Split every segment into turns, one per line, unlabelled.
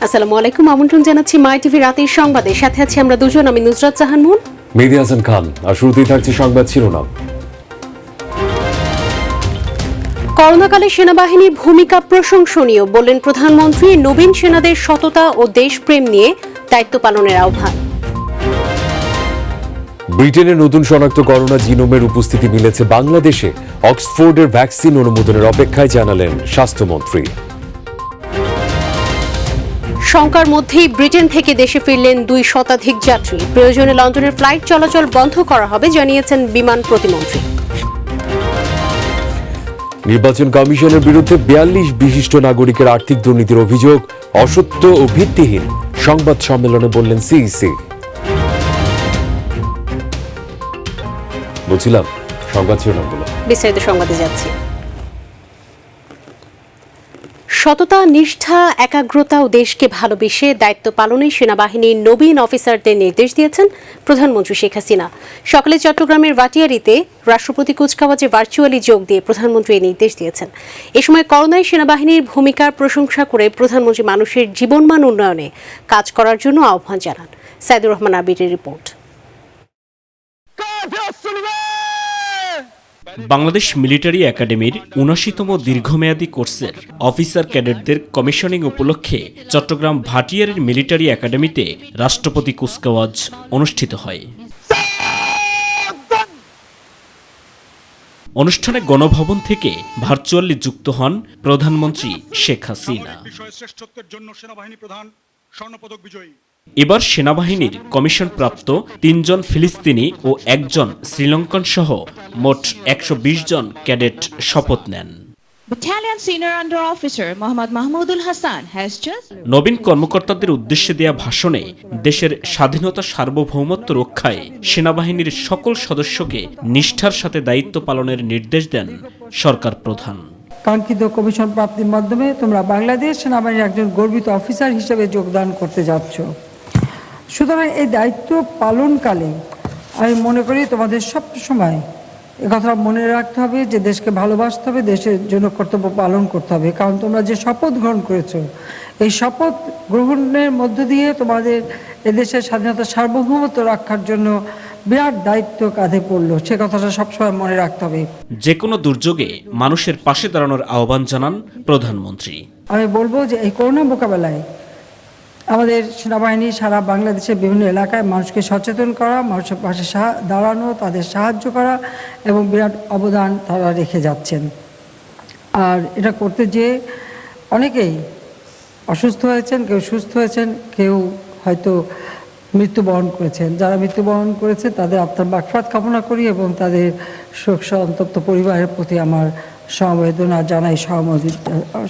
আসসালামু আলাইকুম, আমন্ত্রণ জানাচ্ছি মাই টিভি রাতের সংবাদে। সাথে আছি আমরা দুজন, আমি নুসরাত জাহান মুন,
মেহেদী হাসান খান। আর শুরুতেই থাকছে সংবাদ শিরোনাম।
করোনাকালে সেনাবাহিনীর ভূমিকা প্রশংসনীয় বললেন প্রধানমন্ত্রী। নবীন সেনাদের সততা ও দেশপ্রেম নিয়ে দায়িত্ব পালনের আহ্বান।
ব্রিটেনে নতুন শনাক্ত করোনা জিনোমের উপস্থিতি মিলেছে বাংলাদেশে। অক্সফোর্ডের ভ্যাকসিন অনুমোদনের অপেক্ষায় জানালেন স্বাস্থ্যমন্ত্রী।
শঙ্কার মধ্যেই ব্রিটেন থেকে দেশে ফিরলেন 2 শতাধিক যাত্রী। প্রয়োজনে লন্ডনের ফ্লাইট চলাচল বন্ধ করা হবে জানিয়েছেন বিমান প্রতিমন্ত্রী।
নির্বাচন কমিশনের বিরুদ্ধে 42 বিশিষ্ট নাগরিকের আর্থিক দুর্নীতির অভিযোগ অসত্য ও ভিত্তিহীন, সংবাদ সম্মেলনে বললেন সিইসি। বলছিলাম সংবাদ শিরোনামগুলো
বিস্তারিত সংবাদে যাচ্ছি। সততা, নিষ্ঠা, একাগ্রতা ও দেশকে ভালোবেসে দায়িত্ব পালনে সেনাবাহিনীর নবীন অফিসারদের নির্দেশ দিয়েছেন প্রধানমন্ত্রী শেখ হাসিনা। সকালে চট্টগ্রামের ভাটিয়ারীতে রাষ্ট্রপতি কুচকাওয়াজে ভার্চুয়ালি যোগ দিয়ে প্রধানমন্ত্রী এই নির্দেশ দিয়েছেন। এ সময় করোনায় সেনাবাহিনীর ভূমিকার প্রশংসা করে প্রধানমন্ত্রী মানুষের জীবনমান উন্নয়নে কাজ করার জন্য আহ্বান জানান। সাইদুর রহমান আবিরের রিপোর্ট।
বাংলাদেশ মিলিটারি একাডেমির ৭৯তম দীর্ঘমেয়াদী কোর্সের অফিসার ক্যাডেটদের কমিশনিং উপলক্ষে চট্টগ্রাম ভাটিয়ারীর মিলিটারি একাডেমিতে রাষ্ট্রপতি কুচকাওয়াজ অনুষ্ঠিত হয়। অনুষ্ঠানে গণভবন থেকে ভার্চুয়ালি যুক্ত হন প্রধানমন্ত্রী শেখ হাসিনা। এবার সেনাবাহিনীর কমিশনপ্রাপ্ত 3 জন ফিলিস্তিনি ও 1 জন শ্রীলঙ্কান সহ মোট 120 জন ক্যাডেট শপথ নেন। নবীন কর্মকর্তাদের উদ্দেশ্যে দেয়া ভাষণে দেশের স্বাধীনতা, সার্বভৌমত্ব রক্ষায় সেনাবাহিনীর সকল সদস্যকে নিষ্ঠার সাথে দায়িত্ব পালনের নির্দেশ দেন সরকার প্রধান।
কাঙ্ক্ষিত কমিশন প্রাপ্তির মাধ্যমে তোমরা বাংলাদেশ সেনাবাহিনীর একজন গর্বিত অফিসার হিসেবে যোগদান করতে যাচ্ছ। সুতরাং এই দায়িত্ব পালনকালে আমি মনে করি তোমাদের সব সময় একথা মনে রাখতে হবে যে দেশকে ভালোবাসতে হবে, দেশের জন্য কর্তব্য পালন করতে হবে। কারণ তোমরা যে শপথ গ্রহণ করেছো, এই শপথ গ্রহণের মধ্য দিয়ে তোমাদের এদেশের স্বাধীনতা, সার্বভৌমত্ব রক্ষার জন্য বিরাট দায়িত্ব কাঁধে পড়লো। সে কথাটা সবসময় মনে রাখতে হবে।
যে কোনো দুর্যোগে মানুষের পাশে দাঁড়ানোর আহ্বান জানান প্রধানমন্ত্রী।
আমি বলবো যে এই করোনা মোকাবেলায় আমাদের সেনাবাহিনী সারা বাংলাদেশের বিভিন্ন এলাকায় মানুষকে সচেতন করা, মানুষের পাশে দাঁড়ানো, তাদের সাহায্য করা এবং বিরাট অবদান তারা রেখে যাচ্ছেন। আর এটা করতে যেয়ে অনেকেই অসুস্থ হয়েছেন, কেউ সুস্থ হয়েছেন, কেউ হয়তো মৃত্যুবরণ করেছেন। যারা মৃত্যুবরণ করেছে তাদের আত্মার মাগফিরাত কামনা করি এবং তাদের শোক সন্তপ্ত পরিবারের প্রতি আমার সমবেদনা জানাই,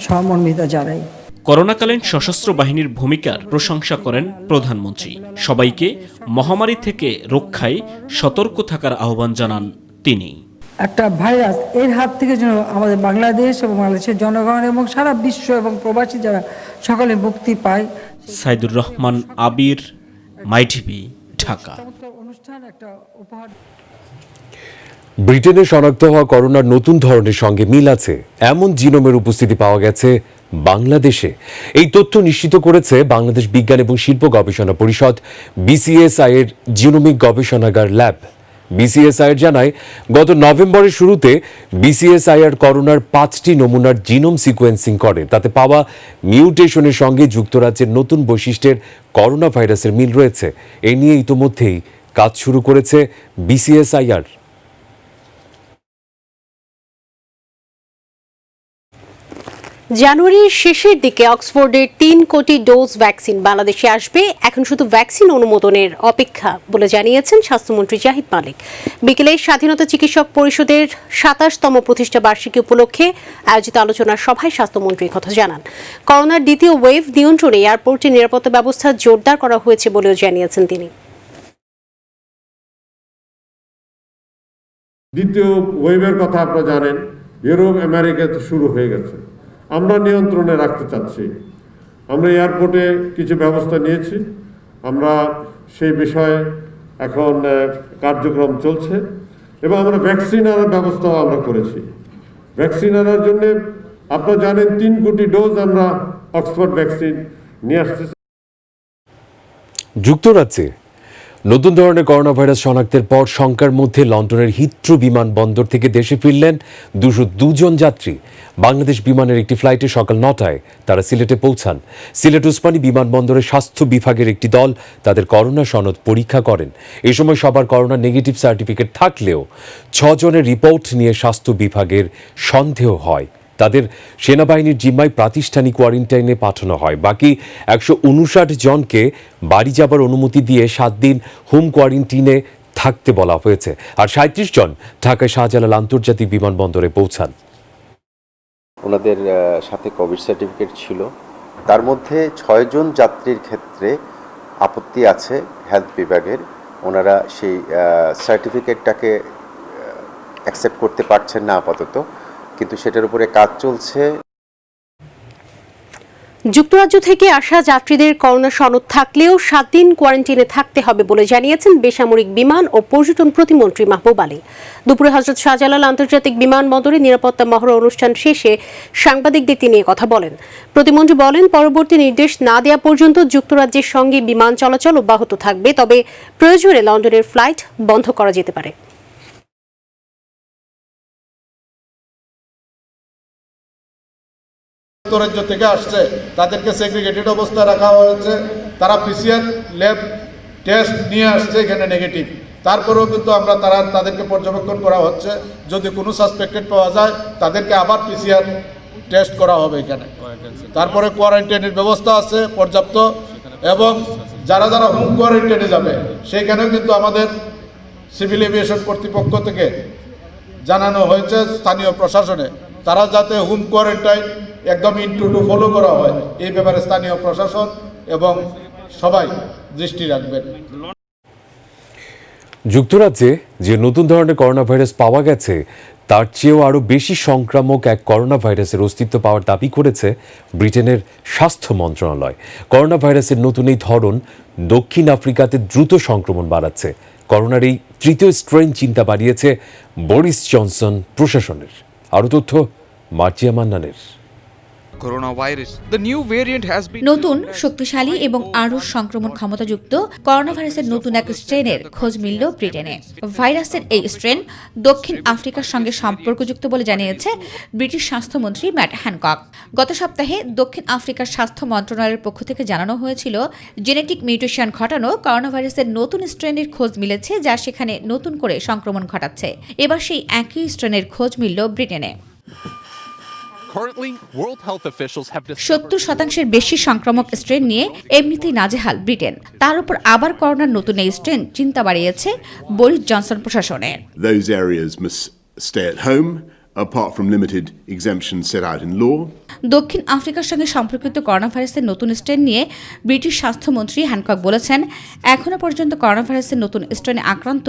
সহমর্মিতা জানাই।
করোনাকালীন সশস্ত্র বাহিনীর ভূমিকার প্রশংসা করেন প্রধানমন্ত্রী। সবাইকে মহামারী থেকে রক্ষায় সতর্ক থাকার আহ্বান জানান তিনি।
একটা ভাইরাস, এর হাত থেকে যেন আমাদের বাংলাদেশ এবং বাংলাদেশের জনগণ এবং সারা বিশ্ব এবং প্রবাসী যারা সকলে মুক্তি পায়।
সাইদুর রহমান আবির, মাই টিভি, ঢাকা।
ব্রিটেনে শনাক্ত হওয়া করোনার নতুন ধরনের সঙ্গে মিল আছে এমন জিনোমের উপস্থিতি পাওয়া গেছে বাংলাদেশে। এই তথ্য নিশ্চিত করেছে বাংলাদেশ বিজ্ঞান এবং শিল্প গবেষণা পরিষদ, বিসিএসআই এর জিনোমিক গবেষণাগার ল্যাব। বিসিএসআই জানায়, গত নভেম্বরের শুরুতে বিসিএসআইআর করোনার 5টি নমুনার জিনোম সিকোয়েন্সিং করে। তাতে পাওয়া মিউটেশনের সঙ্গে যুক্তরাজ্যের নতুন বৈশিষ্ট্যের করোনা ভাইরাসের মিল রয়েছে। এ নিয়ে ইতোমধ্যেই কাজ শুরু করেছে বিসিএসআইআর।
জানুয়ারির শেষের দিকে অক্সফোর্ডের 3 কোটি ডোজ ভ্যাকসিন বাংলাদেশে আসবে। এখন শুধু ভ্যাকসিন অনুমোদনের অপেক্ষা বলে জানিয়েছেন স্বাস্থ্যমন্ত্রী জাহিদ মালিক। বিকেলে স্বাধীনতা চিকিৎসক পরিষদের 27তম প্রতিষ্ঠা বার্ষিকী উপলক্ষে আয়োজিত আলোচনা সভায় স্বাস্থ্যমন্ত্রী কথা জানান। করোনার দ্বিতীয় ওয়েভ নিয়ন্ত্রণে এয়ারপোর্টে নিরাপত্তা ব্যবস্থা জোরদার করা হয়েছে বলেও জানিয়েছেন তিনি।
দ্বিতীয় ওয়েভের কথা আপনারা জানেন, ইউরোপ, আমেরিকাতে শুরু হয়ে গেছে। আমরা নিয়ন্ত্রণে রাখতে চাচ্ছি। আমরা এয়ারপোর্টে কিছু ব্যবস্থা নিয়েছি। আমরা সেই বিষয়ে এখন কার্যক্রম চলছে এবং আমরা ভ্যাকসিন আনার ব্যবস্থাও আমরা করেছি। ভ্যাকসিন আনার জন্য আপনারা জানেন 3 কোটি ডোজ আমরা অক্সফোর্ড ভ্যাকসিন নিয়ে আসতেছি।
যুক্তরাজ্যে নতুন ধরনের করোনা ভাইরাস শনাক্তের পর শঙ্কার মধ্যে লন্ডনের হিথ্রো বিমানবন্দর থেকে দেশে ফিরলেন 202 জন যাত্রী। বাংলাদেশ বিমানের একটি ফ্লাইটে সকাল 9টায় তারা সিলেটে পৌঁছান। সিলেট ওসমানী বিমানবন্দরে স্বাস্থ্য বিভাগের একটি দল তাদের করোনা সনদ পরীক্ষা করেন। এই সময় সবার করোনা নেগেটিভ সার্টিফিকেট থাকলেও 6 জনের রিপোর্ট নিয়ে স্বাস্থ্য বিভাগের সন্দেহ হয়। তাদের সেনাবাহিনীর জিম্মায় প্রাতিষ্ঠানিক কোয়ারেন্টাইনে পাঠানো হয়। বাকি 159 জনকে বাড়ি যাবার অনুমতি দিয়ে 7 দিন হোম কোয়ারেন্টিনে থাকতে বলা হয়েছে। আর 37 জন ঢাকায় শাহজালাল আন্তর্জাতিক বিমানবন্দরে পৌঁছান।
ওনাদের সাথে কোভিড সার্টিফিকেট ছিল, তার মধ্যে 6 জন যাত্রীর ক্ষেত্রে আপত্তি আছে হেলথ বিভাগের। ওনারা সেই সার্টিফিকেটটাকে অ্যাকসেপ্ট করতে পারছেন না আপাতত, কিন্তু সেটার উপরে কাজ চলছে।
যুক্তরাজ্য থেকে আসা যাত্রীদের করোনা সনদ থাকলেও 7 দিন কোয়ারেন্টিনে থাকতে হবে বলে জানিয়েছেন বেসামরিক বিমান ও পর্যটন প্রতিমন্ত্রী মাহবুব আলী। দুপুরে হযরত শাহজালাল আন্তর্জাতিক বিমানবন্দরে নিরাপত্তা মহড়া অনুষ্ঠান শেষে সাংবাদিকদের তিনি কথা বলেন। প্রতিমন্ত্রী বলেন, পরবর্তী নির্দেশ না দেওয়া পর্যন্ত যুক্তরাজ্যের সঙ্গে বিমান চলাচল অব্যাহত থাকবে, তবে প্রয়োজনে লন্ডনের ফ্লাইট বন্ধ করা যেতে পারে।
যুক্তরাজ্য থেকে আসছে তাদেরকে সেগ্রিগেটেড অবস্থায় রাখা হয়েছে। তারা পিসিআর ল্যাব টেস্ট নিয়ে আসছে এখানে নেগেটিভ, তারপরেও কিন্তু তাদেরকে পর্যবেক্ষণ করা হচ্ছে। যদি কোনো সাসপেক্টেড পাওয়া যায় তাদেরকে আবার পিসিআর টেস্ট করা হবে এখানে। তারপরে কোয়ারেন্টাইনের ব্যবস্থা আছে পর্যাপ্ত, এবং যারা যারা হোম কোয়ারেন্টাইনে যাবে সেইখানেও কিন্তু আমাদের সিভিল এভিয়েশন কর্তৃপক্ষ থেকে জানানো হয়েছে স্থানীয় প্রশাসনে, তারা যাতে হোম কোয়ারেন্টাইন একদম ইনটু ফলো করা হয় এই ব্যাপারে স্থানীয় প্রশাসন এবং সবাই দৃষ্টি রাখবেন।
যুক্তরাজ্যে যে নতুন ধরনের করোনা ভাইরাস পাওয়া গেছে তার চেয়েও আরও বেশি সংক্রামক এক করোনা ভাইরাসের অস্তিত্ব পাওয়ার দাবি করেছে ব্রিটেনের স্বাস্থ্য মন্ত্রণালয়। করোনা ভাইরাসের নতুন এই ধরন দক্ষিণ আফ্রিকাতে দ্রুত সংক্রমণ বাড়াচ্ছে। করোনার এই তৃতীয় স্ট্রেন চিন্তা বাড়িয়েছে বরিস জনসন প্রশাসনের। আরও তথ্য মার্জিয়া মান্নানের।
নতুন শক্তিশালী এবং আরও সংক্রমণ ক্ষমতাযুক্ত করোনা ভাইরাসের নতুন এক স্ট্রেনের খোঁজ মিলল ব্রিটেনে। ভাইরাসের এই স্ট্রেন দক্ষিণ আফ্রিকার সঙ্গে সম্পর্কযুক্ত বলে জানিয়েছে ব্রিটিশ স্বাস্থ্যমন্ত্রী ম্যাট হ্যানকক। গত সপ্তাহে দক্ষিণ আফ্রিকার স্বাস্থ্য মন্ত্রণালয়ের পক্ষ থেকে জানানো হয়েছিল, জেনেটিক মিউটেশন ঘটানো করোনা ভাইরাসের নতুন স্ট্রেনের খোঁজ মিলেছে, যা সেখানে নতুন করে সংক্রমণ ঘটাচ্ছে। এবার সেই একই স্ট্রেনের খোঁজ মিলল ব্রিটেনে। 70% বেশি সংক্রামক স্ট্রেন নিয়ে এমনিতেই নাজেহাল ব্রিটেন, তার উপর আবার করোনার নতুন এই স্ট্রেন চিন্তা বাড়িয়েছে বরিস জনসন প্রশাসনের।
Those areas must stay at home apart from limited exemptions set out in law.
দক্ষিণ আফ্রিকার সঙ্গে সম্পর্কিত করোনা ভাইরাসের নতুন স্ট্রেন নিয়ে ব্রিটিশ স্বাস্থ্যমন্ত্রী হ্যানকক বলেছেন, এখনো পর্যন্ত করোনা ভাইরাসের নতুন স্ট্রেনে আক্রান্ত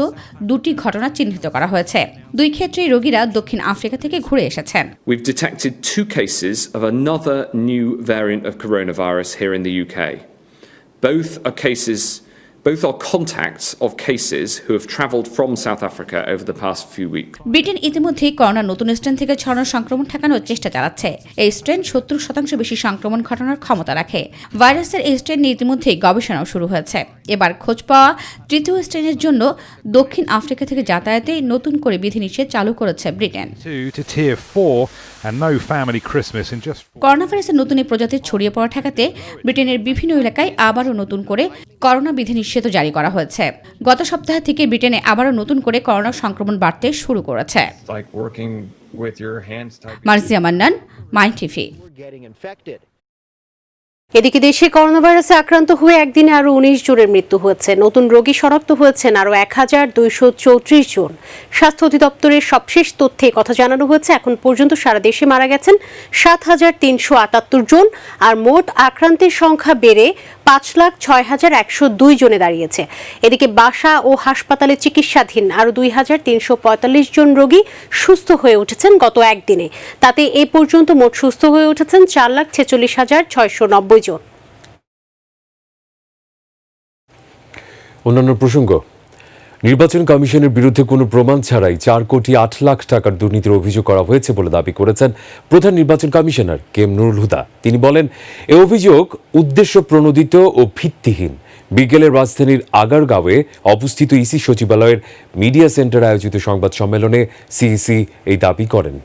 2টি ঘটনা চিহ্নিত করা হয়েছে। 2 ক্ষেত্রেই রোগীরা দক্ষিণ আফ্রিকা থেকে ঘুরে এসেছেন।
We've detected 2 cases of another new variant of coronavirus here in the UK. Both are contacts of cases who have travelled from South Africa over the past few weeks.
Britain ইতিমধ্যেই করোনার নতুন strain থেকে ছড়ানো সংক্রমণ ঠেকানোর চেষ্টা চালাচ্ছে। এই স্ট্রেন 70% বেশি সংক্রমণ ঘটানোর ক্ষমতা রাখে। ভাইরাসের এই স্ট্রেন নিয়ে ইতিমধ্যেই গবেষণাও শুরু হয়েছে। এবার খোঁজ পাওয়া তৃতীয় স্ট্রেনের জন্য দক্ষিণ আফ্রিকা থেকে যাতায়াতে নতুন করে বিধিনিষেধ চালু করেছে ব্রিটেন। করোনা ভাইরাসের নতুন এই প্রজাতির ছড়িয়ে পড়া ঠেকাতে ব্রিটেনের বিভিন্ন এলাকায় আবারও নতুন করে করোনা বিধিনিষেধ জারি করা হয়েছে। গত সপ্তাহ থেকে ব্রিটেনে আবারও নতুন করে করোনা সংক্রমণ বাড়তে শুরু করেছে। মার্জিয়া মান্নান, মাই টিভি।
এদিকে দেশে করোনা ভাইরাসে আক্রান্ত হয়ে একদিনে আরও 19 জনের মৃত্যু হয়েছে। নতুন রোগী শনাক্ত হয়েছেন আরও 1234 জন। স্বাস্থ্য অধিদপ্তরের সবশেষ তথ্যে কথা জানানো হয়েছে, এখন পর্যন্ত সারা দেশে মারা গেছেন 7378 জন, আর মোট আক্রান্তের সংখ্যা বেড়ে 5,06,102 জনে দাঁড়িয়েছে। এদিকে বাসা ও হাসপাতালে চিকিৎসাধীন আরও 2,345 জন রোগী সুস্থ হয়ে উঠেছেন গত একদিনে। তাতে এ পর্যন্ত মোট সুস্থ হয়ে উঠেছেন 4,46,690 জন।
অন্যান্য প্রসঙ্গ, নির্বাচন কমিশনের বিরুদ্ধে কোনো প্রমাণ ছাড়াই 4 কোটি 8 লাখ টাকার দুর্নীতির অভিযোগ করা হয়েছে বলে দাবি করেছেন প্রধান নির্বাচন commissioner K M Nurul Huda. তিনি বলেন, এ অভিযোগ উদ্দেশ্য প্রণোদিত ও ভিত্তিহীন। বিকেলের রাজধানীর আগারগাঁওয়ে অবস্থিত ইসি সচিবালয়ের মিডিয়া সেন্টারে আয়োজিত সংবাদ সম্মেলনে সিইসি এই দাবি করেন।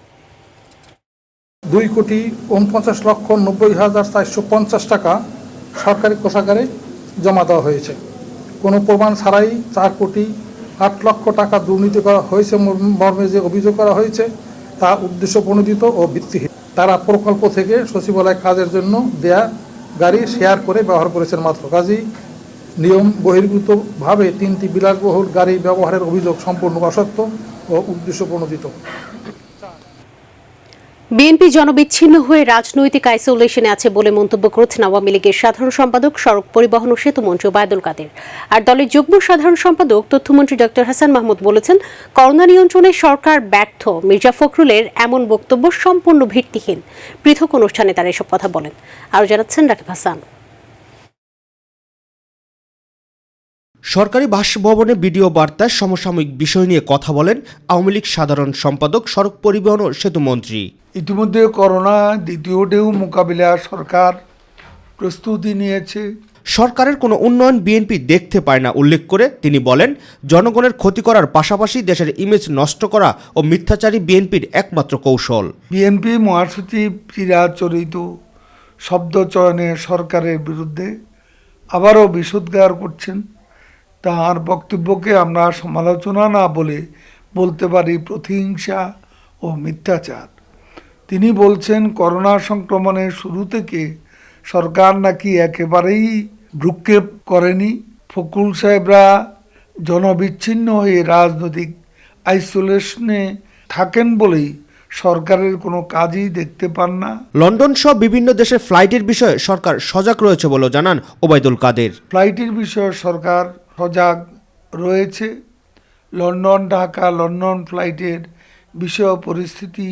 2,49,90,450 টাকা সরকারি কোষাগারে জমা দেওয়া হয়েছে। কোনো প্রমাণ ছাড়াই 4 কোটি 8 লক্ষ টাকা দুর্নীতি করা হয়েছে মর্মে যে অভিযোগ করা হয়েছে তা উদ্দেশ্য প্রণোদিত ও ভিত্তিহীন। তারা প্রকল্প থেকে সচিবালয় কাজের জন্য দেয়া গাড়ি শেয়ার করে ব্যবহার করেছেন মাত্র। কাজেই নিয়ম বহির্ভূতভাবে 3টি বিলাসবহুল গাড়ি ব্যবহারের অভিযোগ সম্পূর্ণ অসত্য ও উদ্দেশ্য প্রণোদিত।
বিএনপি জনবিচ্ছিন্ন হয়ে রাজনৈতিক আইসোলেশনে আছে বলে মন্তব্য করেছেন আওয়ামী লীগের সাধারণ সম্পাদক, সড়ক পরিবহন ও সেতুমন্ত্রী ওবায়দুল কাদের। আর দলের যুগ্ম সাধারণ সম্পাদক, তথ্যমন্ত্রী ডক্টর হাসান মাহমুদ বলেছেন, করোনা নিয়ন্ত্রণে সরকার ব্যর্থ। মির্জা ফখরুলের এমন বক্তব্য সম্পূর্ণ ভিত্তিহীন। পৃথক অনুষ্ঠানে তারা এসব কথা বলেন। আরও জানাচ্ছেন রাকিব হাসান।
সরকারি বাসভবনে ভিডিও বার্তায় সমসাময়িক বিষয় নিয়ে কথা বলেন আওয়ামী লীগ সাধারণ সম্পাদক, সড়ক পরিবহন ও সেতুমন্ত্রী।
ইতিমধ্যে করোনা দ্বিতীয় ঢেউ মোকাবিলা সরকার প্রস্তুতি নিয়েছে।
সরকারের কোনো উন্নয়ন বিএনপি দেখতে পায় না উল্লেখ করে তিনি বলেন, জনগণের ক্ষতি করার পাশাপাশি দেশের ইমেজ নষ্ট করা ও মিথ্যাচারী বিএনপির একমাত্র কৌশল।
বিএনপি মহাসচিব চিরাচরিত শব্দ চয়নে সরকারের বিরুদ্ধে আবারও বিষোদ্গার করছেন। তার বক্তব্যকে আমরা সমালোচনা না বলতে পারি প্রতিহিংসা ও মিথ্যাচার। তিনি বলছেন, করোনা সংক্রমণের শুরু থেকে সরকার নাকি একেবারেই ভ্রুক্ষেপ করেনি। ফখরুল সাহেবরা জনবিচ্ছিন্ন হয়ে রাজনৈতিক আইসোলেশনে থাকেন বলেই সরকারের কোনো কাজই দেখতে পান না।
লন্ডন সহ বিভিন্ন দেশের ফ্লাইটের বিষয়ে সরকার সজাগ রয়েছে বলে জানান ওবায়দুল কাদের।
ফ্লাইটের বিষয়ে সরকার সজাগ রয়েছে। লন্ডন ঢাকা লন্ডন ফ্লাইটের বিষয় পরিস্থিতি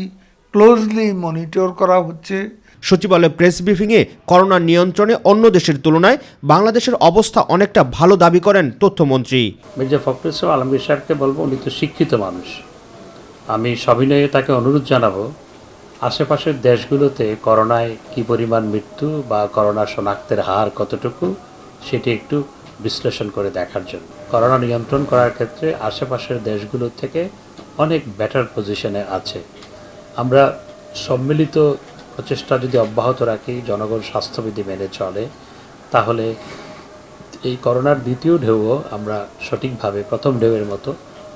ক্লোজলি মনিটর করা হচ্ছে।
সচিবালয় প্রেস ব্রিফিংয়ে করোনা নিয়ন্ত্রণে অন্য দেশের তুলনায় বাংলাদেশের অবস্থা অনেকটা ভালো দাবি করেন তথ্যমন্ত্রী।
মির্জা ফখরুল সাহেব আলমগীর সাহেবকে বলবো, উনি তো শিক্ষিত মানুষ। আমি সবিনয়ে তাকে অনুরোধ জানাবো, আশেপাশের দেশগুলোতে করোনায় কি পরিমাণ মৃত্যু বা করোনা শনাক্তের হার কতটুকু সেটি একটু বিশ্লেষণ করে দেখার জন্য। করোনা নিয়ন্ত্রণ করার ক্ষেত্রে আশেপাশের দেশগুলো থেকে অনেক বেটার পজিশনে আছে। আমরা সম্মিলিত প্রচেষ্টা যদি অব্যাহত রাখি, জনগণ স্বাস্থ্যবিধি মেনে চলে, তাহলে এই করোনার দ্বিতীয় ঢেউও আমরা সঠিকভাবে প্রথম ঢেউয়ের মতো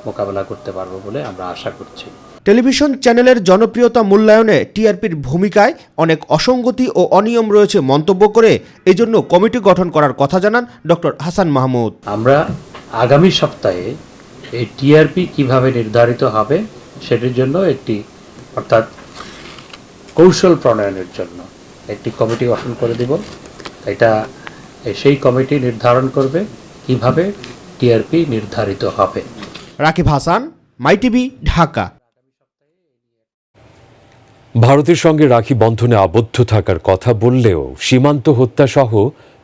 মোকাবেলা করতে পারবো বলে আমরা আশা করছি।
টেলিভিশন চ্যানেলের জনপ্রিয়তা মূল্যায়নে টিআরপির ভূমিকায় অনেক অসঙ্গতি ও অনিয়ম রয়েছে মন্তব্য করে এজন্য কমিটি গঠন করার কথা জানান ডক্টর হাসান মাহমুদ।
আমরা আগামী সপ্তাহে এই টিআরপি কিভাবে নির্ধারিত হবে সেটির জন্য অর্থাৎ কৌশল প্রণয়নের জন্য একটি কমিটি গঠন করে দিব। সেই কমিটি নির্ধারণ করবে কিভাবে টিআরপি নির্ধারিত হবে।
রাকিব হাসান, মাই টিভি, ঢাকা।
ভারতের সঙ্গে রাখি বন্ধনে আবদ্ধ থাকার কথা বললেও সীমান্ত হত্যা সহ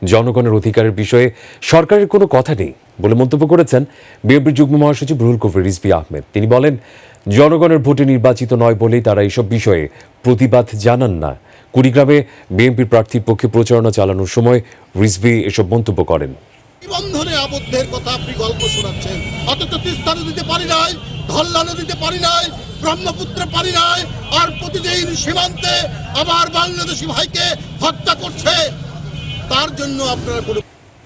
জনগণের অধিকারের বিষয়ে সরকারের কোনো কথা নেই বলে মন্তব্য করেছেন বিএনপির যুগ্ম মহাসচিব রুহুল কবির রিজভী আহমেদ। তিনি বলেন, জনগণের ভোটে নির্বাচিত নয় বলেই তারা এসব বিষয়ে প্রতিবাদ জানান না। কুড়িগ্রামে বিএনপির প্রার্থীর পক্ষে প্রচারণা চালানোর সময় রিজভী এসব মন্তব্য করেন।
বন্ধনে আবদ্ধের কথা আপনি গল্প শোনাচ্ছেন, অথচ তিস্তা নদীতে পারি নাই, ধল্লা নদীতে পারি নাই, ব্রহ্মপুত্রে পারি নাই, আর প্রতিদিন সীমান্তে আবার বাংলাদেশি ভাইকে হত্যা করছে। তার জন্য আপনারা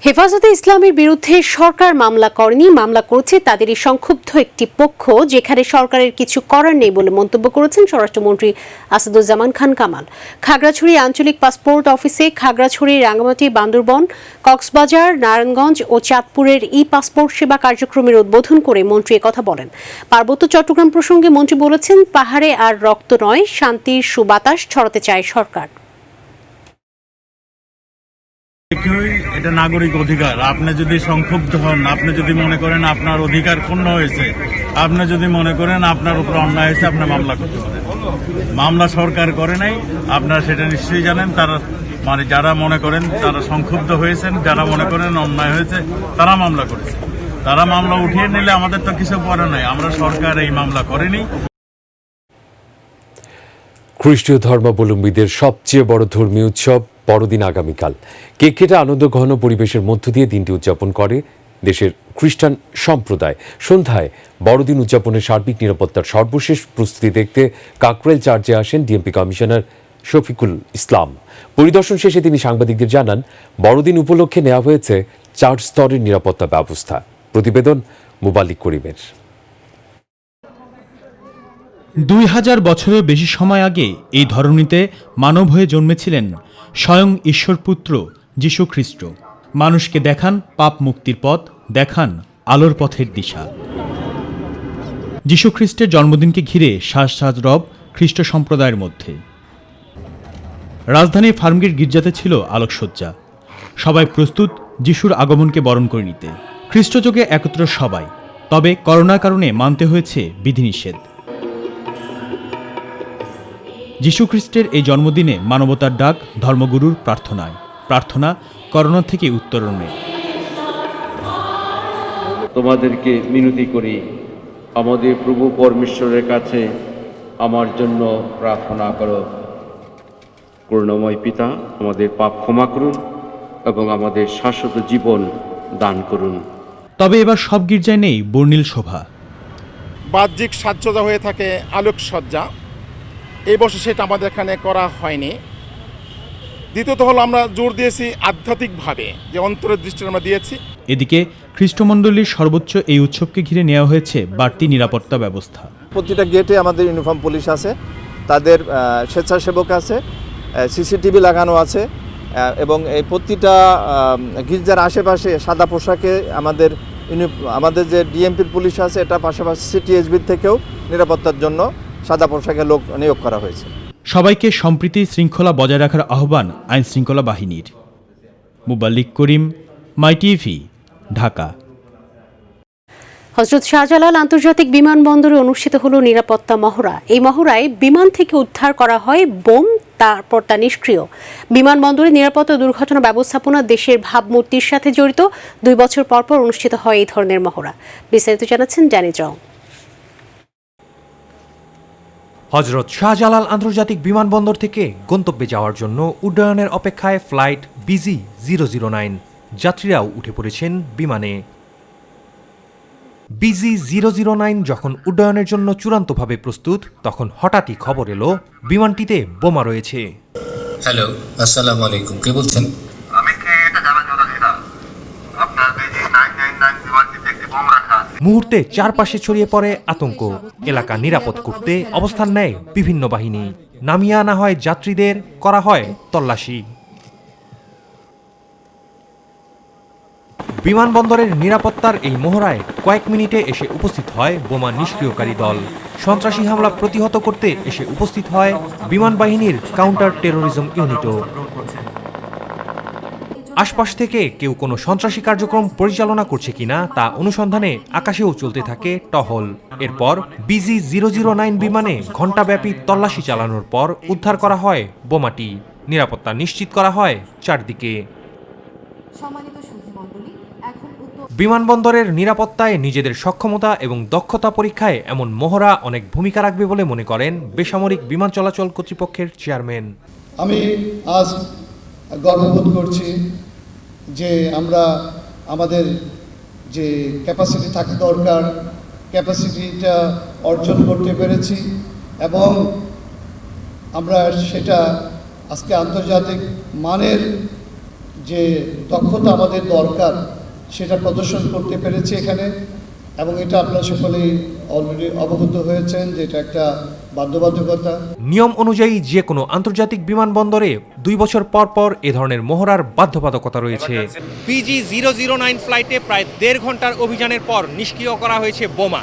হেফাজতে ইসলামের বিরুদ্ধে সরকার মামলা করেনি, মামলা করেছে তাদেরই সংক্ষুব্ধ একটি পক্ষ, যেখানে সরকারের কিছু করার নেই বলে মন্তব্য করেছেন স্বরাষ্ট্রমন্ত্রী আসাদুজ্জামান খান কামাল। খাগড়াছড়ি আঞ্চলিক পাসপোর্ট অফিসে খাগড়াছড়ি, রাঙ্গামাটি, বান্দরবন, কক্সবাজার, নারায়ণগঞ্জ ও চাঁদপুরের ই পাসপোর্ট সেবা কার্যক্রমের উদ্বোধন করে মন্ত্রী একথা বলেন। পার্বত্য চট্টগ্রাম প্রসঙ্গে মন্ত্রী বলেছেন, পাহাড়ে আর রক্ত নয়, শান্তির সুবাতাস ছড়াতে চায় সরকার।
এটা নাগরিক অধিকার। আপনি যদি সংক্ষুব্ধ হন, আপনি যদি মনে করেন আপনার অধিকার ক্ষুণ্ণ হয়েছে, আপনি যদি মনে করেন আপনার উপর অন্যায় হয়েছে, আপনি মামলা করতে পারেন। মামলা সরকার করে নাই, আপনারা সেটা নিশ্চয়ই জানেন। তারা যারা মনে করেন তারা সংক্ষুব্ধ হয়েছেন, যারা মনে করেন অন্যায় হয়েছে, তারা মামলা করেছে। তারা মামলা উঠিয়ে নিলে আমাদের তো কিছু করা নাই, আমরা সরকার এই মামলা করেনি।
খ্রিস্টীয় ধর্মাবলম্বীদের সবচেয়ে বড় ধর্মীয় উৎসব বড়দিন আগামীকাল। কেক কেটে আনন্দ ঘন পরিবেশের মধ্য দিয়ে দিনটি উদযাপন করে দেশের খ্রিস্টান সম্প্রদায়। সন্ধ্যায় বড়দিন উদযাপনের সার্বিক নিরাপত্তার সর্বশেষ প্রস্তুতি দেখতে কাকরাইল চার্চে আসেন ডিএমপি কমিশনার শফিকুল ইসলাম। পরিদর্শন শেষে তিনি সাংবাদিকদের জানান, বড়দিন উপলক্ষে নেওয়া হয়েছে 4 স্তরের নিরাপত্তা ব্যবস্থা। প্রতিবেদন মুবাল্লিক করিমের।
2000 বছরের বেশি সময় আগে এই ধরনীতে মানব হয়ে জন্মেছিলেন স্বয়ং ঈশ্বরপুত্র যীশু খ্রিস্ট। মানুষকে দেখান পাপ মুক্তির পথ, দেখান আলোর পথের দিশা। যীশু খ্রিস্টের জন্মদিনকে ঘিরে সাজ সাজ রব খ্রিস্ট সম্প্রদায়ের মধ্যে। রাজধানীর ফার্মগেট গির্জাতে ছিল আলোকসজ্জা। সবাই প্রস্তুত যিশুর আগমনকে বরণ করে নিতে। খ্রিস্টযোগে একত্র সবাই, তবে করোনার কারণে মানতে হয়েছে বিধিনিষেধ। যীশু খ্রিস্টের এই জন্মদিনে মানবতার ডাক ধর্মগুরুর প্রার্থনায়, প্রার্থনা করোনা থেকে উত্তরণে।
তোমাদেরকে মিনতি করি, আমাদের প্রভু পরমেশ্বরের কাছে আমার জন্য প্রার্থনা করো। করুণাময় পিতা, আমাদের পাপ ক্ষমা করুন এবং আমাদের শাশ্বত জীবন দান করুন।
তবে এবার সব গির্জায় নেই বর্ণিল শোভা।
বাহ্যিক সাজসজ্জা হয়ে থাকে আলোকসজ্জা, এই বছর সেটা আমাদের এখানে করা হয়নি। দ্বিতীয়ত হলো আমরা জোর দিয়েছি আধ্যাত্মিকভাবে, যে অন্তরের দৃষ্টি আমরা দিয়েছি।
এদিকে খ্রিস্টমণ্ডলীর সর্বোচ্চ এই উৎসবকে ঘিরে নেওয়া হয়েছে বাড়তি নিরাপত্তা ব্যবস্থা।
প্রতিটা গেটে আমাদের ইউনিফর্ম পুলিশ আছে, তাদের স্বেচ্ছাসেবক আছে, সিসিটিভি লাগানো আছে এবং এই প্রতিটা গির্জার আশেপাশে সাদা পোশাকে আমাদের যে ডিএমপির পুলিশ আছে, এটা পাশাপাশি সিটিএসবির থেকেও নিরাপত্তার জন্য সাদা পোশাকে লোক নিয়োগ করা হয়েছে।
সবাইকে সম্প্রীতি শৃঙ্খলা বজায় রাখার আহ্বান আইন শৃঙ্খলা বাহিনীর। মুবাল্লিক করিম, মাই টিভি, ঢাকা।
হযরত শাহজালাল আন্তর্জাতিক বিমানবন্দরে অনুষ্ঠিত হলো নিরাপত্তা মহড়া। এই মহড়ায় বিমান থেকে উদ্ধার করা হয় বোম, তারপর তা নিষ্ক্রিয়। বিমানবন্দরে নিরাপত্তা দুর্ঘটনা ব্যবস্থাপনা দেশের ভাবমূর্তির সাথে জড়িত। 2 বছর পর পর অনুষ্ঠিত হয় এই ধরনের মহড়া। বিস্তারিত জানাচ্ছেন ড্যানি জং।
হযরত শাহজালাল আন্তর্জাতিক বিমানবন্দর থেকে গন্তব্যে যাওয়ার জন্য উড্ডয়নের অপেক্ষায় ফ্লাইট BG-009। যাত্রীরাও উঠে পড়েছেন বিমানে। BG-009 যখন উড্ডয়নের জন্য চূড়ান্তভাবে প্রস্তুত, তখন হঠাৎই খবর এলো বিমানটিতে বোমা রয়েছে।
হ্যালো, আসসালামু আলাইকুম, কে বলছেন?
আমি কি এটা জানার জন্য ছিলাম, আপনার BG-999 বিমানটিতে একটি বোম রাখা আছে।
মুহূর্তে চারপাশে ছড়িয়ে পড়ে আতঙ্ক। এলাকা নিরাপদ করতে অবস্থান নেয় বিভিন্ন বাহিনী। নামিয়ে আনা হয় যাত্রীদের, করা হয় তল্লাশি। বিমানবন্দরের নিরাপত্তার এই মহড়ায় কয়েক মিনিটে এসে উপস্থিত হয় বোমা নিষ্ক্রিয়কারী দল। সন্ত্রাসী হামলা প্রতিহত করতে এসে উপস্থিত হয় বিমান বাহিনীর কাউন্টার টেরোরিজম ইউনিটও। আশপাশ থেকে কেউ কোনো সন্ত্রাসী কার্যক্রম পরিচালনা করছে কিনা তা অনুসন্ধানে আকাশেও চলতে থাকে টহল। এরপর BG-009 বিমানে ঘণ্টাব্যাপী তল্লাশি চালানোর পর উদ্ধার করা হয় বোমাটি। নিরাপত্তা নিশ্চিত করা হয় চারদিকে। বিমানবন্দরের নিরাপত্তায় নিজেদের সক্ষমতা এবং দক্ষতা পরীক্ষায় এমন মহড়া অনেক ভূমিকা রাখবে বলে মনে করেন বেসামরিক বিমান চলাচল কর্তৃপক্ষের চেয়ারম্যান।
আমি আজ গর্ববোধ করছি যে আমরা আমাদের যে ক্যাপাসিটি থাকা দরকার, ক্যাপাসিটিটা অর্জন করতে পেরেছি এবং আমরা সেটা আজকে আন্তর্জাতিক মানের যে দক্ষতা আমাদের দরকার সেটা প্রদর্শন করতে পেরেছি এখানে। এবং এটা আপনারা সকলেই অলরেডি অবগত হয়েছেন যে এটা একটা বাধ্যবাধকতা।
নিয়ম অনুযায়ী যে কোনো আন্তর্জাতিক বিমানবন্দরে 2 বছর পর পর এ ধরনের মহড়ার বাধ্যবাধকতা রয়েছে।
BG-009 ফ্লাইটে প্রায় 1.5 ঘন্টার অভিযানের পর নিষ্ক্রিয় করা হয়েছে বোমা।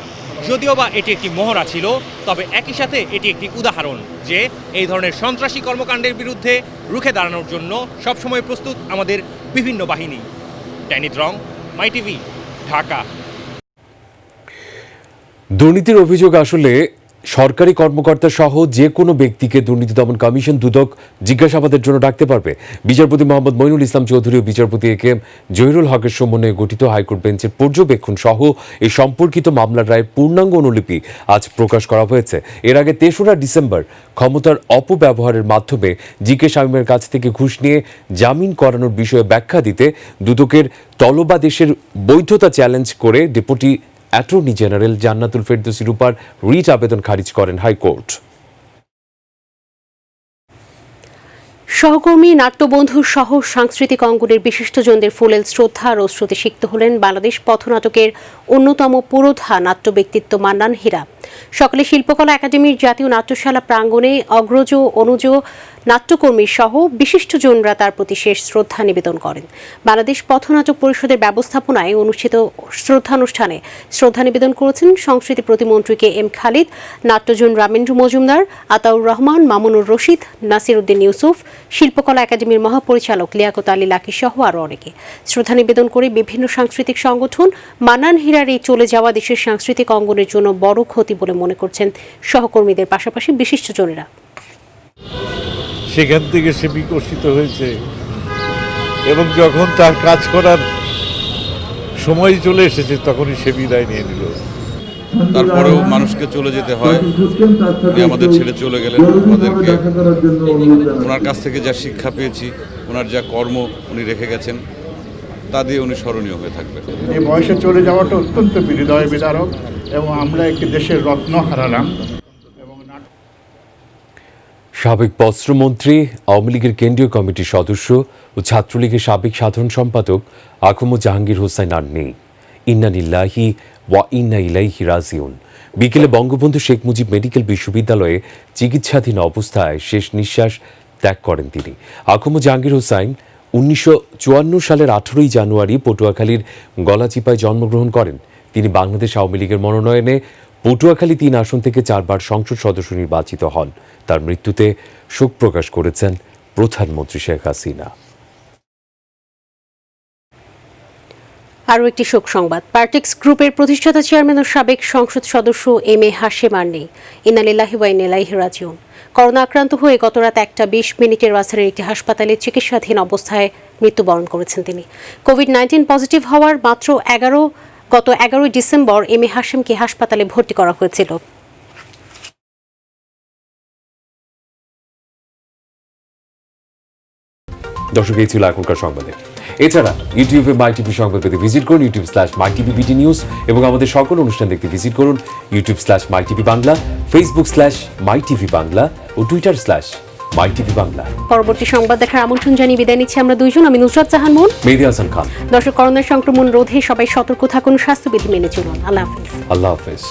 যদিও বা এটি একটি মহড়া ছিল, তবে একই সাথে এটি একটি উদাহরণ যে এই ধরনের সন্ত্রাসী কর্মকাণ্ডের বিরুদ্ধে রুখে দাঁড়ানোর জন্য সবসময় প্রস্তুত আমাদের বিভিন্ন বাহিনী। ড্যানি জং, মাই টিভি, ঢাকা।
দুর্নীতির অভিযোগ আসলে সরকারি কর্মকর্তা সহ যে কোনো ব্যক্তিকে দুর্নীতি দমন কমিশন দুদক জিজ্ঞাসাবাদের জন্য ডাকতে পারবে। বিচারপতি মোহাম্মদ মইনুল ইসলাম চৌধুরী ও বিচারপতি এ কে এম জহিরুল হকের সমন্বয়ে গঠিত হাইকোর্ট বেঞ্চের পর্যবেক্ষণ সহ এই সম্পর্কিত মামলার রায়ের পূর্ণাঙ্গ অনুলিপি আজ প্রকাশ করা হয়েছে। এর আগে ৩রা ডিসেম্বর ক্ষমতার অপব্যবহারের মাধ্যমে জি.কে. শামীমের কাছ থেকে ঘুষ নিয়ে জামিন করানোর বিষয়ে ব্যাখ্যা দিতে দুদকের তলবাদেশের বৈধতা চ্যালেঞ্জ করে ডেপুটি অ্যাটর্নি জেনারেল জান্নাতুল ফেরদৌসী রূপার রিট আবেদন খারিজ করেন হাইকোর্ট।
সহকর্মী নাট্যবন্ধু সহ সাংস্কৃতিক অঙ্গনের বিশিষ্টজনদের ফুলেল শ্রদ্ধা আর শ্রুতি সিক্ত হলেন বাংলাদেশ পথনাটকের অন্যতম পুরোধা নাট্য ব্যক্তিত্ব মান্নান হীরা। সকালে শিল্পকলা একাডেমির জাতীয় নাট্যশালা প্রাঙ্গণে অগ্রজ অনুজ নাট্যকর্মী সহ বিশিষ্টজনরা তার প্রতি শেষ শ্রদ্ধা নিবেদন করেন। বাংলাদেশ পথনাটক পরিষদের ব্যবস্থাপনায় অনুষ্ঠিত শ্রদ্ধানুষ্ঠানে শ্রদ্ধা নিবেদন করেছেন সংস্কৃতি প্রতিমন্ত্রী কে এম খালিদ, নাট্যজন রামেন্দ্র মজুমদার, আতাউর রহমান, মামুনুর রশিদ, নাসির উদ্দিন ইউসুফ, শিল্পকলা একাডেমির মহাপরিচালক লিয়াকত আলী লাকি সহ আরও অনেকে। শ্রদ্ধা নিবেদন করে বিভিন্ন সাংস্কৃতিক সংগঠন মান্নান হীরার এই চলে যাওয়া দেশের সাংস্কৃতিক অঙ্গনের জন্য বড় ক্ষতি বলে মনে করছেন সহকর্মীদের পাশাপাশি বিশিষ্টজনেরা।
সেখান থেকে সে বিকশিত হয়েছে এবং যখন তার কাজ করার সময় চলে এসেছে তখনই সে বিদায় নিয়ে নিল।
তারপরেও মানুষকে চলে যেতে হয়। উনি আমাদের ছেড়ে চলে গেলেন। আমাদেরকে ওনার কাছ থেকে যা শিক্ষা পেয়েছি, ওনার যা কর্ম উনি রেখে গেছেন, তা দিয়ে উনি স্মরণীয় হয়ে থাকবেন।
এই বয়সে চলে যাওয়াটা অত্যন্ত হৃদয় বিদারক এবং আমরা একটি দেশের রত্ন হারালাম।
সাবেক বস্ত্রমন্ত্রী, আওয়ামী লীগের কেন্দ্রীয় কমিটির সদস্য ও ছাত্রলীগের সাবেক সাধারণ সম্পাদক আখম জাহাঙ্গীর হোসেন আর নেই। ইন্না লিল্লাহি ওয়া ইন্না ইলাইহি রাজিউন। বিকেলে বঙ্গবন্ধু শেখ মুজিব মেডিকেল বিশ্ববিদ্যালয়ে চিকিৎসাধীন অবস্থায় শেষ নিঃশ্বাস ত্যাগ করেন তিনি। আখম জাহাঙ্গীর হোসেন 1954 সালের 18ই জানুয়ারি পটুয়াখালীর গলাচিপায় জন্মগ্রহণ করেন। তিনি বাংলাদেশ আওয়ামী লীগের মনোনয়নে পটুয়াখালী 3 আসন থেকে 4 বার সংসদ সদস্য নির্বাচিত হন। তার মৃত্যুতে শোক প্রকাশ করেছেন প্রধানমন্ত্রী শেখ হাসিনা।
আরও একটি শোক সংবাদ। পার্টিক্স গ্রুপের প্রতিষ্ঠাতা চেয়ারম্যান ও সাবেক সংসদ সদস্য এম এ হাশেম আর নেই। ইন্না লিল্লাহি ওয়া ইন্না ইলাইহি রাজিউন। করোনা আক্রান্ত হয়ে গত রাত 1:20 রাজধানীর একটি হাসপাতালে চিকিৎসাধীন অবস্থায় মৃত্যুবরণ করেছেন তিনি। কোভিড-19 পজিটিভ হওয়ার মাত্র গত 11 ডিসেম্বর এম এ হাশেমকে হাসপাতালে ভর্তি করা হয়েছিল।
দর্শক, এই ছিল এখনকার সংবাদে। এছাড়া ইউটিউবে মাইটিভি সংবাদ পেতে ভিজিট করুন youtube/mytvbd নিউজ এবং আমাদের সকল অনুষ্ঠান দেখতে ভিজিট করুন youtube/mytv বাংলা, facebook/mytv বাংলা ও twitter/mytv বাংলা।
পরবর্তী সংবাদ দেখার আমন্ত্রণ জানিয়ে বিদায় নিচ্ছি আমরা দুইজন। আমি নুসরাত জাহান মুন,
মেহেদী হাসান খান।
দর্শক, করোনা সংক্রমণ রোধে সবাই সতর্ক থাকুন, স্বাস্থ্যবিধি মেনে চলুন। আল্লাহ হাফেজ।
আল্লাহ হাফেজ।